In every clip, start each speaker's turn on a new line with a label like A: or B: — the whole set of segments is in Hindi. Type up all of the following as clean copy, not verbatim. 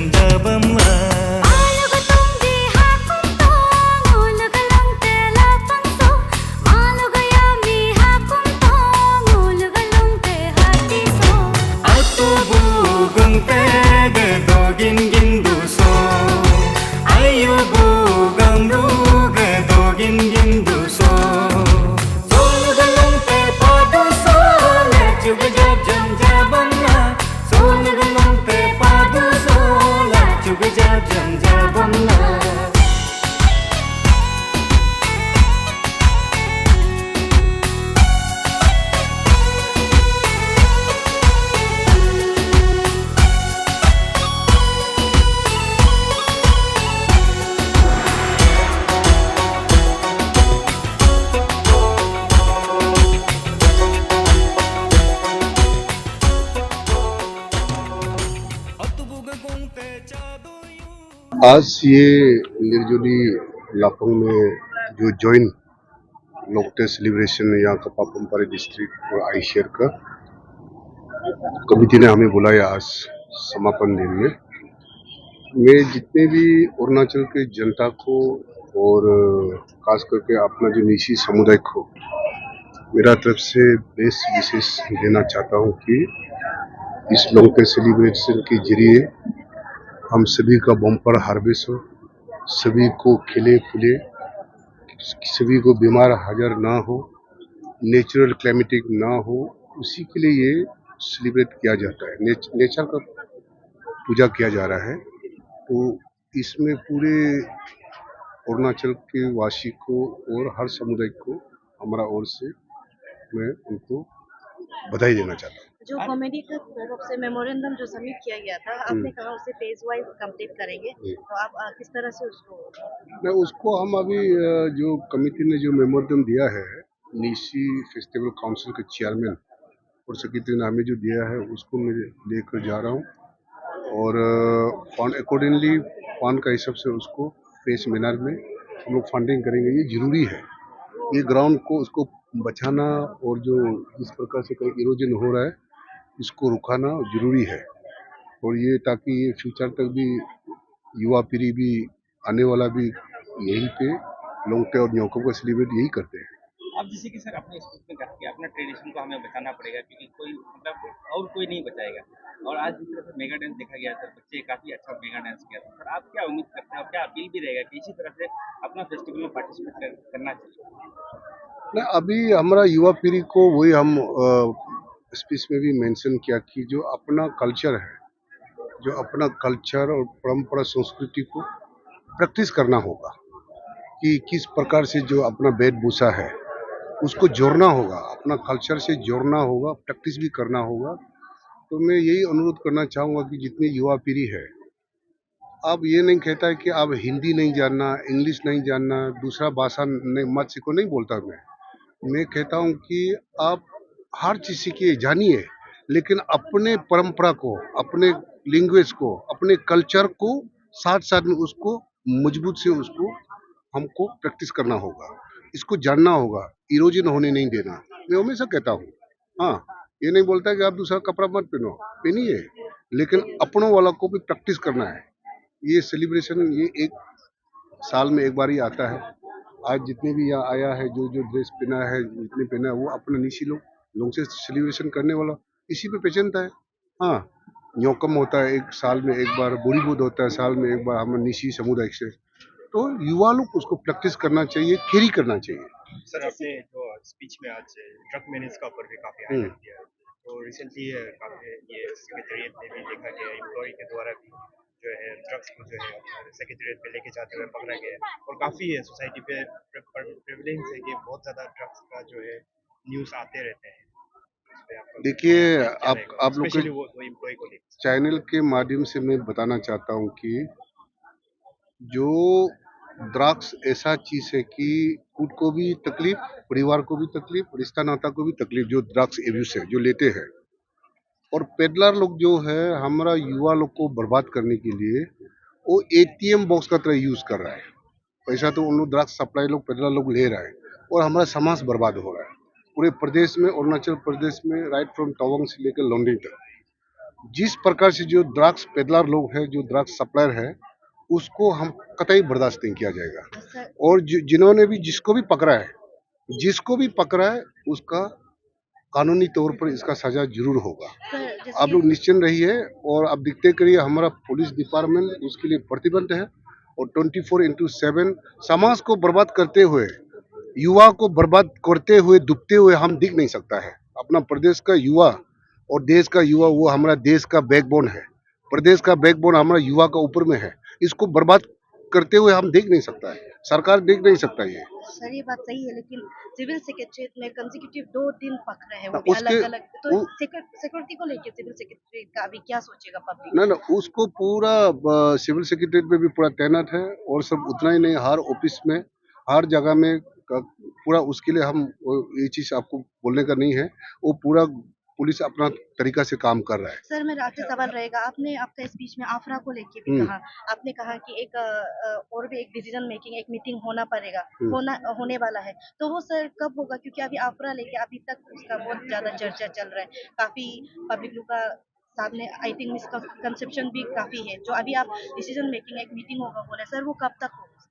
A: jamjabamla
B: आज ये निर्जली लापंग में जो जॉइन लोकते सेलिब्रेशन यहाँ का पापमपारे डिस्ट्रिक्ट और आईशेर का कमिटी ने हमें बुलाया आज समापन दिन में। मैं जितने भी अरुणाचल के जनता को और खास करके अपना जो निशी समुदाय को मेरा तरफ से बेस्ट विशेष देना चाहता हूँ कि इस लोकते सेलिब्रेशन के जरिए हम सभी का बम्पर हार्वेस्ट हो, सभी को खिले फुले, सभी को बीमार हाजर ना हो, नेचुरल क्लाइमेटिक ना हो, उसी के लिए ये सेलिब्रेट किया जाता है। नेचर का पूजा किया जा रहा है। तो इसमें पूरे अरुणाचल के वासी को और हर समुदाय को हमारा ओर से मैं उनको बधाई देना चाहता हूँ।
C: जो कॉमेडी का तरफ से मेमोरेंडम जो सबमिट किया गया था, आपने कहा उसे फेज वाइज कंप्लीट करेंगे, तो आप किस तरह से
B: उसको हम अभी जो कमेटी ने जो मेमोरेंडम दिया है, निशी फेस्टिवल काउंसिल के चेयरमैन और सेक्रेटरी ने हमें जो दिया है उसको मैं लेकर जा रहा हूँ और फंड अकॉर्डिंगली फंड का हिसाब से उसको फेस मैनर में हम लोग फंडिंग करेंगे। ये जरूरी है, ये ग्राउंड को उसको बचाना और जो जिस प्रकार से कहीं इरोजन हो रहा है इसको रुकाना जरूरी है और ये ताकि ये फ्यूचर तक भी युवा पीढ़ी भी आने वाला भी यहीं पे लोंगटे और न्योकों को सेलिब्रेट यही करते हैं।
D: अब जैसे कि सर अपने स्कूल में कहा कि अपना ट्रेडिशन को हमें बचाना पड़ेगा क्योंकि कोई मतलब और कोई नहीं बचाएगा और आज जिस तरह से मेगा डांस देखा गया सर, बच्चे काफी अच्छा मेगा डांस किया था। सर आप क्या उम्मीद करते हैं और क्या अपील भी रहेगा कि इसी तरह से अपना फेस्टिवल में पार्टिसिपेट करना चाहिए?
B: अभी हमारा युवा पीढ़ी को वही हम स्पीच में भी मेंशन किया कि जो अपना कल्चर है, जो अपना कल्चर और परंपरा संस्कृति को प्रैक्टिस करना होगा कि किस प्रकार से जो अपना वेशभूषा है उसको जोड़ना होगा, अपना कल्चर से जोड़ना होगा, प्रैक्टिस भी करना होगा। तो मैं यही अनुरोध करना चाहूँगा कि जितनी युवा पीढ़ी है, अब ये नहीं कहता है कि अब हिंदी नहीं जानना, इंग्लिश नहीं जानना, दूसरा भाषा नहीं मत सीखो, नहीं बोलता मैं कहता हूँ कि आप हर चीज़ सीखिए, जानिए, लेकिन अपने परंपरा को, अपने लैंग्वेज को, अपने कल्चर को साथ साथ में उसको मजबूत से उसको हमको प्रैक्टिस करना होगा, इसको जानना होगा, इरोजन होने नहीं देना। मैं हमेशा कहता हूँ, हाँ, ये नहीं बोलता कि आप दूसरा कपड़ा मत पहनो, पहनिए, लेकिन अपनों वाला को भी प्रैक्टिस करना है। ये सेलिब्रेशन ये एक साल में एक बार ही आता है। आज जितने भी यहाँ आया है, जो जो ड्रेस पहना है, जितने पहना है, वो अपना निशी लोग से सेलिब्रेशन करने वाला इसी पे पहचानता है। हाँ, न्योकम होता है एक साल में एक बार, बुरी बुध होता है साल में एक बार, हम निशी समुदाय से, तो युवा लोग उसको प्रैक्टिस करना चाहिए, कैरी करना चाहिए।
E: सर आपने जो स्पीच में आज ड्रग मैनेज का ऊपर भी काफी हाईलाइट किया है, तो रिसेंटली काफी ये सेक्रेटरीट में भी देखा गया, एम्प्लॉय के द्वारा भी जो है ड्रग्स को जो है सेक्रेटरीट पे लेके जाते हुए पकड़ा गया और काफी है सोसाइटी पे प्रेवलेंस है कि बहुत ज्यादा ड्रग्स का जो है न्यूज आते रहते हैं।
B: देखिए, आप लोग के चैनल के माध्यम से मैं बताना चाहता हूँ कि जो ड्रग्स ऐसा चीज है कि खुद को भी तकलीफ, परिवार को भी तकलीफ, रिश्ता नाता को भी तकलीफ, जो ड्रग्स एब्यूज है जो लेते हैं। और पेडलर लोग जो है हमारा युवा लोग को बर्बाद करने के लिए वो एटीएम बॉक्स का तरह यूज कर रहा है। पैसा तो उन लोग ड्रग्स सप्लाई लोग पेडलर लोग ले रहा है और हमारा समाज बर्बाद हो रहा है पूरे प्रदेश में, अरुणाचल प्रदेश में, राइट फ्रॉम तवांग से लेकर लोंडिंग तक। जिस प्रकार से जो ड्रग्स पेडलर लोग हैं, जो ड्रग्स सप्लायर है, उसको हम कतई बर्दाश्त नहीं किया जाएगा।
C: सर
B: और जिन्होंने भी जिसको भी पकड़ा है उसका कानूनी तौर पर इसका सजा जरूर होगा।
C: सर
B: आप
C: जैसे
B: लोग निश्चिंत रहिए और आप देखते करिए हमारा पुलिस डिपार्टमेंट उसके लिए प्रतिबद्ध है और 24/7 समाज को बर्बाद करते हुए, युवा को बर्बाद करते हुए, डूबते हुए हम दिख नहीं सकता है। अपना प्रदेश का युवा और देश का युवा वो हमारा देश का बैकबोन है। प्रदेश का बैकबोन हमारा युवा का ऊपर में है। इसको बर्बाद करते हुए हम देख नहीं सकता है, सरकार देख नहीं सकता ये।
C: सर ये बात सही है, लेकिन सिविल सेक्रेटरीट में कंसेक्यूटिव 2 दिन पक रहे हैं, वो भी
B: उसके
C: अलग-अलग। तो
B: उ,
C: सिक्योरिटी को लेके सिविल सेक्रेटरीट का अभी क्या सोचेगा पब्लिक?
B: ना उसको पूरा सिविल सेक्रेटरीट में भी पूरा तैनात है और सब उतना ही नहीं, हर ऑफिस में, हर जगह में पूरा उसके लिए हम ये चीज आपको बोलने का नहीं है, वो पूरा पुलिस अपना तरीका से काम कर रहा है।
C: सर मेरा आपसे सवाल रहेगा, आपने आपका स्पीच में आफरा को लेके भी कहा, आपने कहा कि एक और भी एक डिसीजन मेकिंग, एक मीटिंग होना पड़ेगा, होने वाला है, तो वो सर कब होगा? क्योंकि अभी आफरा लेके अभी तक उसका बहुत ज्यादा चर्चा चल रहा है, काफी पब्लिक लोग का सामने आई थिंक मिसकंसेप्शन भी काफी है, जो अभी आप डिसीजन मेकिंग एक मीटिंग होगा बोले, सर वो कब तक होगा?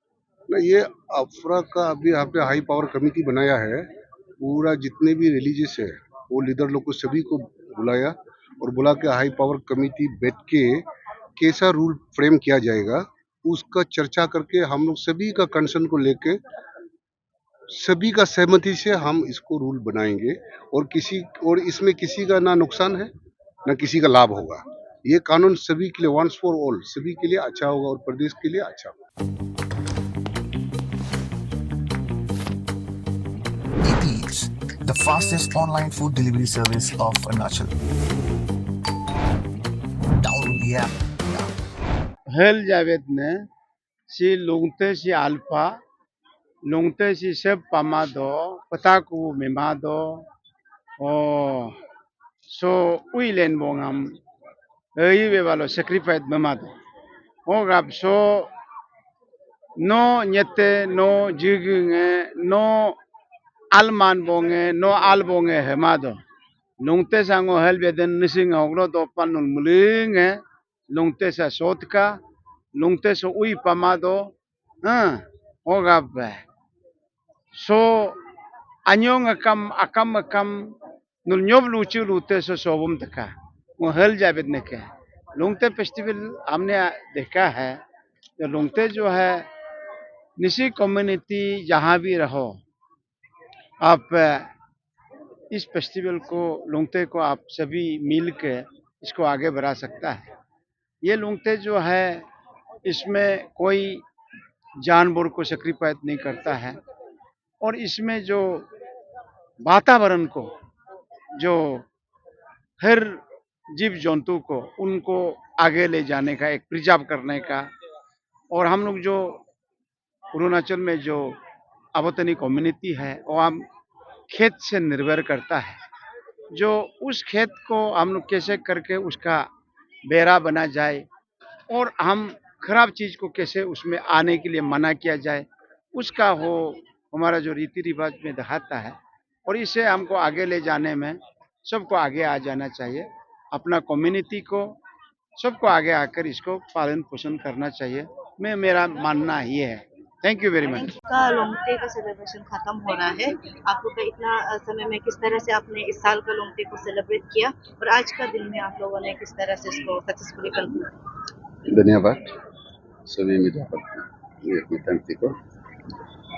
B: ना ये अफरा का अभी यहाँ पे हाई पावर कमेटी बनाया है, पूरा जितने भी रिलीजियस है वो लीडर लोग को सभी को बुलाया और बुला के हाई पावर कमेटी बैठ के कैसा रूल फ्रेम किया जाएगा उसका चर्चा करके हम लोग सभी का कंसर्न को लेके सभी का सहमति से हम इसको रूल बनाएंगे और इसमें किसी का ना नुकसान है ना किसी का लाभ होगा। ये कानून सभी के लिए वंस फॉर ऑल सभी के लिए अच्छा होगा और प्रदेश के लिए अच्छा होगा।
A: Eats, the fastest online food delivery service of Arunachal. Download the app now.
F: Hel Javedne, si lungte si alpha, lungte si sep pamado, pataku mimado, oh, so uilen bongam, iwe valo sacrifice mamado. Oh gab so no nyete no jigunge no alman bonge no albonge hemado. Lungte sango helbeden nising oglo do panul mulinge lungte sa sotka lungte so ui pamado ogab so anyong akam nul nyob luchu lute so sobum taka वो हल जावेद ने क्या लुंगते फेस्टिवल हमने देखा है जो लुंगते जो है निसी कम्युनिटी जहाँ भी रहो आप इस फेस्टिवल को लुंगते को आप सभी मिल के इसको आगे बढ़ा सकता है। ये लुंगते जो है इसमें कोई जानवर को सैक्रिफाइस नहीं करता है और इसमें जो वातावरण को जो हर जीव जंतु को उनको आगे ले जाने का एक प्रिजर्व करने का और हम लोग जो अरुणाचल में जो आबोतनी कम्युनिटी है वो हम खेत से निर्भर करता है, जो उस खेत को हम लोग कैसे करके उसका बेरा बना जाए और हम खराब चीज़ को कैसे उसमें आने के लिए मना किया जाए उसका हो हमारा जो रीति रिवाज में दिखाता है और इसे हमको आगे ले जाने में सबको आगे आ जाना चाहिए। अपना कम्युनिटी को सबको आगे आकर इसको पालन पोषण करना चाहिए। मेरा मानना ये है। Thank you very much.
C: का लोंगटे का सेलिब्रेशन खत्म हो रहा है, आप लोग का इतना समय में किस तरह से आपने इस साल का लोंगटे को सेलिब्रेट किया और आज का दिन में आप लोगों ने किस तरह से इसको सक्सेसफुली कंक्लूड?
G: धन्यवाद सभी मीडिया पर मित्रंती को।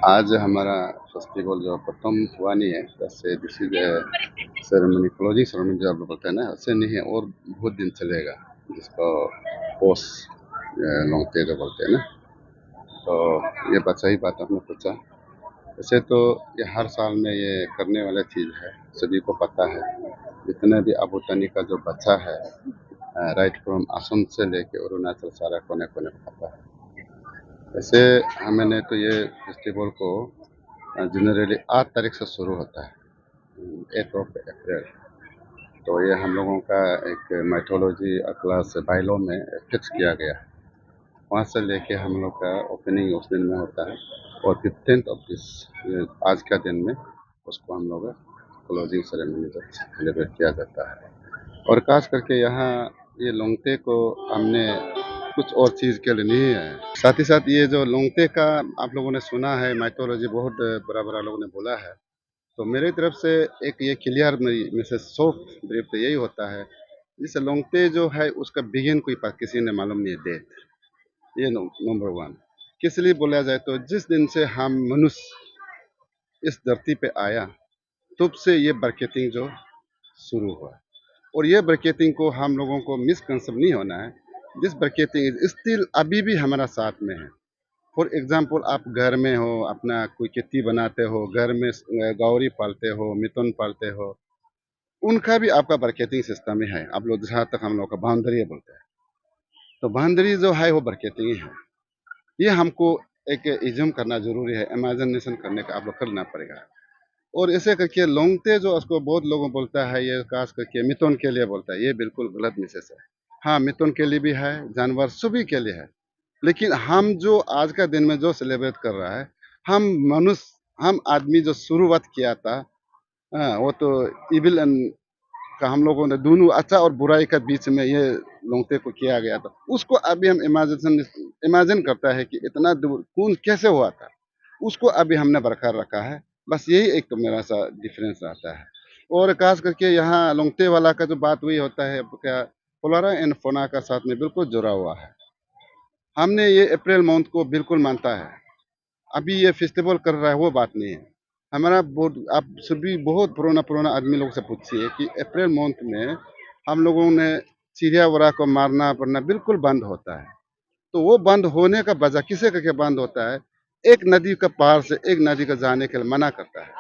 G: आज हमारा फेस्टिवल जो प्रथम हुआ नहीं है, वैसे this is ceremony closing ceremony जो आप लोग बोलते हैं ना, ऐसे नहीं है और बहुत दिन चलेगा जिसको पोस्ट लोंगते जो बोलते हैं ना। तो ये बात सही बात आपने पूछा। वैसे तो ये हर साल में ये करने वाला चीज़ है, सभी को पता है। जितने भी आबोतनी का जो बच्चा है राइट फ्रॉम असम से लेके अरुणाचल सारा कोने कोने को पता है। वैसे हमने तो ये फेस्टिवल को जनरली 8 तारीख से शुरू होता है, 8 अप्रैल। तो ये हम लोगों का एक माइथोलॉजी क्लास बाइलो में फिक्स किया गया है, वहाँ से लेके हम लोग का ओपनिंग उस दिन में होता है और 15th ऑफ दिस आज का दिन में उसको हम लोग क्लोजिंग सेरेमनी सेलिब्रेट किया जाता है। और खास करके यहाँ ये लोंगते को हमने कुछ और चीज़ के लिए नहीं है। साथ ही साथ ये जो लोंगते का आप लोगों ने सुना है माइथोलॉजी, बहुत बड़ा बड़ा लोगों ने बोला है। तो मेरी तरफ से एक ये क्लियर मैसेज शॉर्ट ब्रीफ तो यही होता है, जैसे लोंगते जो है उसका बिगिन कोई किसी ने मालूम नहीं है, डेथ। ये नंबर वन। किस लिए बोला जाए तो जिस दिन से हम मनुष्य इस धरती पे आया तब से ये बरकतिंग जो शुरू हुआ, और ये बरकतिंग को हम लोगों को मिसकंसेप्ट नहीं होना है। दिस बरकतिंग इज स्टिल अभी भी हमारा साथ में है। फॉर एग्जाम्पल, आप घर में हो, अपना कोई खेती बनाते हो, घर में गौरी पालते हो, मिथुन पालते हो, उनका भी आपका बरकतिंग सिस्टम ही है। आप लोग जहाँ तक हम लोग का बाउंड्री बोलते हैं, तो बाउंड्री जो है वो बरकतिंग ही है। ये हमको एक इज्यूम करना जरूरी है, इमेजिनेशन करने का आप लोग करना पड़ेगा। और ऐसे करके लोंगते जो उसको बहुत लोगों बोलता है, ये खास करके मिथुन के लिए बोलता है, ये बिल्कुल गलत मैसेज है। हाँ, मिथुन के लिए भी है, जानवर सभी के लिए है, लेकिन हम जो आज का दिन में जो सेलिब्रेट कर रहा है, हम मनुष्य, हम आदमी जो शुरुआत किया था, वो तो इविल का हम लोगों ने दोनों अच्छा और बुराई का बीच में ये लोंगते को किया गया था। उसको अभी हम इमेजिन करता है कि इतना दूर कौन कैसे हुआ था, उसको अभी हमने बरकरार रखा है। बस यही एक तो मेरा सा डिफरेंस आता है। और खास करके यहाँ लोंगते वाला का जो बात वही होता है, क्या फ्लोरा एंड फौना का साथ में बिल्कुल जुड़ा हुआ है। हमने ये अप्रैल मंथ को बिल्कुल मानता है। अभी ये फेस्टिवल कर रहा है वो बात नहीं है हमारा। बहुत आप सभी बहुत पुराना आदमी लोग से पूछिए कि अप्रैल मंथ में हम लोगों ने चिड़िया वगैरह को मारना पड़ना बिल्कुल बंद होता है। तो वो बंद होने का वजह किसे करके बंद होता है, एक नदी का पार से एक नदी का जाने के लिए मना करता है।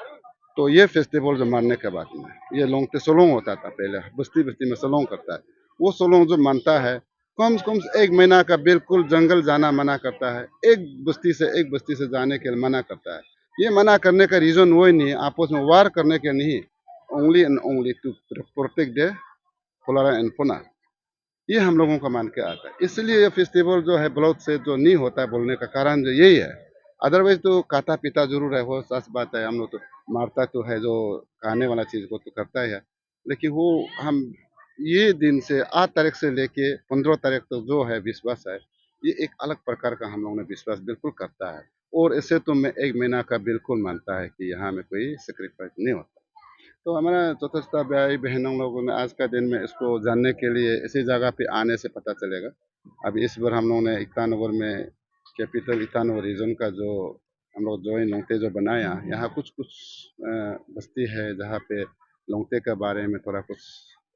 G: तो ये फेस्टिवल जो मानने के बाद में, ये लोंगते सोलोंग होता था पहले, बस्ती बस्ती में सोलोंग करता है। वो सोलोंग जो मानता है, कम से कम एक महीना का बिल्कुल जंगल जाना मना करता है, एक बस्ती से जाने के लिए मना करता है। ये मना करने का रीजन वही नहीं है, आपस में वार करने के नहीं, only and only to protect the flora and fauna. ये हम लोगों का मान के आता है। इसलिए ये फेस्टिवल जो है ब्लॉक से जो नहीं होता है, बोलने का कारण जो यही है। अदरवाइज तो खाता पीता जरूर है, वो सच बात है। हम लोग तो मारता तो है, जो खाने वाला चीज को तो करता ही है, लेकिन वो हम ये दिन से 8 तारीख से लेके 15 तारीख तक जो है विश्वास है, ये एक अलग प्रकार का हम लोगों ने विश्वास बिल्कुल करता है। और इससे तो मैं एक महीना का बिल्कुल मानता है कि यहाँ में कोई सेक्रीफाइस नहीं होता। तो हमारा चतुर्थ भाई बहनों लोगों ने आज का दिन में इसको जानने के लिए इसी जगह पे आने से पता चलेगा। अभी इस बार हम लोगों ने ईटानगर में कैपिटल ईटानगर रीजन का जो हम लोग जो लोंगते जो बनाया, यहाँ कुछ कुछ बस्ती है जहाँ पे लोंगते के बारे में थोड़ा कुछ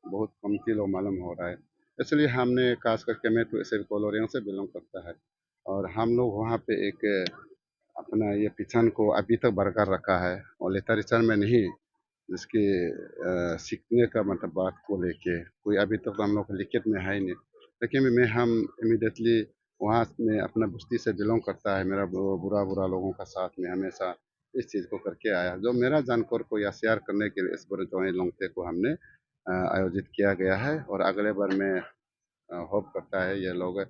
G: बहुत कमती लोग मालूम हो रहा है। इसलिए हमने खास करके, मैं तो ऐसे कॉलोरियों से बिलोंग करता है, और हम लोग वहाँ पे एक अपना ये पिछन को अभी तक बरकरार रखा है, और लिटरेचर में नहीं, जिसके सीखने का मतलब बात को लेके कोई अभी तक हम लोग लिखित में है ही नहीं। लेकिन मैं हम इमीडिएटली वहाँ में अपना बस्ती से बिलोंग करता है, मेरा बुरा लोगों का साथ में हमेशा इस चीज़ को करके आया, जो मेरा जानकार को या शेयर करने के लिए इस बार जो है लोंगते को हमने आयोजित किया गया है। और अगले बार में होप करता है ये लोग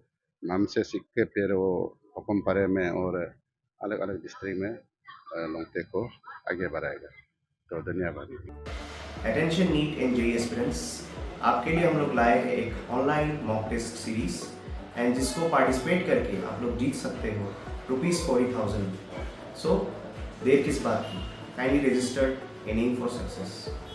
G: हमसे सीख के फिर वो हुक्म परे में और अलग अलग डिस्ट्रिक्ट में लोंगते को आगे बढ़ाएगा। तो धन्यवाद।
H: Attention NEET and JEE aspirants, आपके लिए हम लोग लाए हैं एक online mock test series, and जिसको पार्टिसिपेट करके आप लोग जीत सकते हो ₹40,000। सो देर किस बात की, काइंडली रजिस्टर्ड एनिंग फॉर सक्सेस।